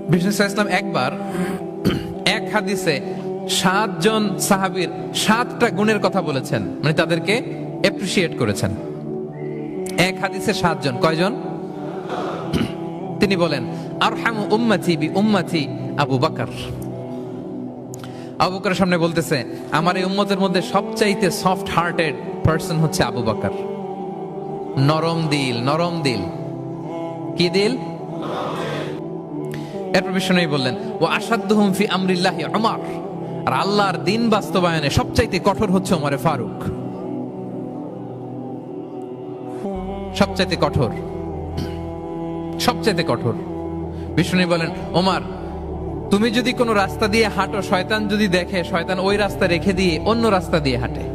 বিষ্ণু ইসলাম একবার এক হাদিসে 7 জন সাহাবীর 7টা গুণের কথা বলেছেন, মানে তাদেরকে অ্যাপ্রিশিয়েট করেছেন। এক হাদিসে 7 জন, কয়জন? তিনি বলেন আরহামু উম্মতি বি উম্মতি আবু বকর। আবু বকরের সামনে বলতেছে, আমার এই উম্মতের মধ্যে সবচাইতে সফট হার্টেড পারসন হচ্ছে আবু বকর। নরম দিল, নরম দিল। কি দিল? এরপর বিষ্ণু বললেন ওয়া আশাদ্দুহুম ফি আমরিল্লাহি উমর। আর আল্লাহর দ্বীন বাস্তবায়নে সবচাইতে কঠোর হচ্ছে ওমরে ফারুক। সবচাইতে কঠোর, সবচাইতে কঠোর। বিষ্ণু বলেন ওমর, তুমি যদি কোনো রাস্তা দিয়ে হাঁটো, শয়তান যদি দেখে, শয়তান ওই রাস্তা রেখে দিয়ে অন্য রাস্তা দিয়ে হাঁটে।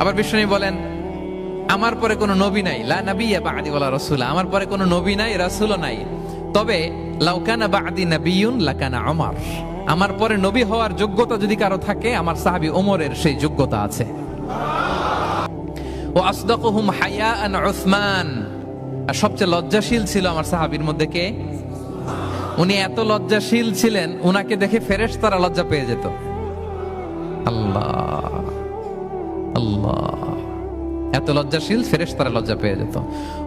আবার বিষ্ণু বলেন আমার পরে কোনো নবী নাই, লা নাবিয়্যা বা'দি ওয়ালা রাসূল, আমার পরে কোনো নবী নাই, রাসূলও নাই, তবে লাউ কানা বা'দি নাবিয়্যুন লাকানা ওমর, আমার পরে নবী হওয়ার যোগ্যতা যদি কারো থাকে আমার সাহাবী ওমরের সেই যোগ্যতা আছে। ওয়া আসদাকুহুম হায়াআন উসমান, আর সবচেয়ে লজ্জাশীল ছিল আমার সাহাবীর মধ্যে কে? উনি এত লজ্জাশীল ছিলেন, উনাকে দেখে ফেরেশতারা লজ্জা পেয়ে যেত। আল্লাহ আল্লাহ, এত লজ্জাশীল, ফেরেশতারা লজ্জা পেয়ে যেত।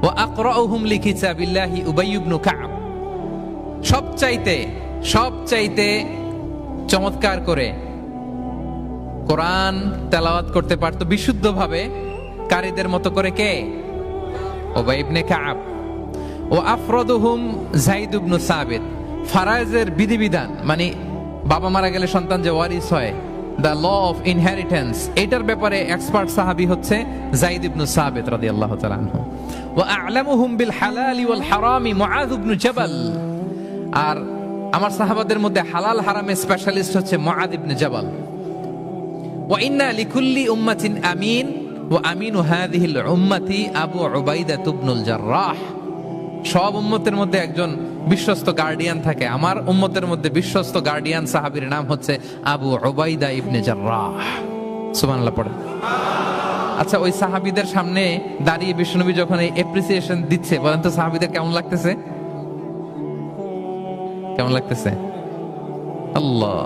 ওয়া আকরাউহুম লিকিতাবিল্লাহি উবাই ইবনে কাব, সবচাইতে চমৎকার করে কোরআন তেলাওয়াত করতে পারত বিশুদ্ধভাবে কারীদের মতো করে, কে? উবাই ইবনে কাব। ও আফরাদুহুম যায়েদ ইবনে সাবিত, ফারায়েজের বিধিবিধান, মানে বাবা মারা গেলে সন্তান যে ওয়ারিস হয়, দ্য ল অফ ইনহেরিটেন্স, এটার ব্যাপারে এক্সপার্ট সাহাবী হচ্ছে যায়েদ ইবনে সাবিত রাদিয়াল্লাহু তাআলা আনহু। ওয়া আ'লামুহুম বিল হালালি ওয়াল হারামি মুআয ইবনে জাবাল, আর আমার সাহাবাদের মধ্যে হালাল হারামে স্পেশালিস্ট হচ্ছে মুআয ইবনে জাবাল। ওয়া ইন্না লিকুল্লি উম্মাতিন আমিন ওয়া আমিনু হাযিহিল উম্মতি আবু উবাইদা ইবনুল জাররাহ, সব উম্মতের মধ্যে একজন বিশ্বস্ত গার্ডিয়ান থাকে, আমার উম্মতের মধ্যে বিশ্বস্ত গার্ডিয়ান সাহাবীর নাম হচ্ছে আবু উবাইদা ইবনে জাররাহ। সুবহানাল্লাহ পড়ে। আচ্ছা, ওই সাহাবীদের সামনে দাঁড়িয়ে বিশ্বনবী যখন এই অ্যাপ্রিসিয়েশন দিচ্ছে, বলেন তো সাহাবীদের কেমন লাগতেছে? কেমন লাগতেছে? আল্লাহ।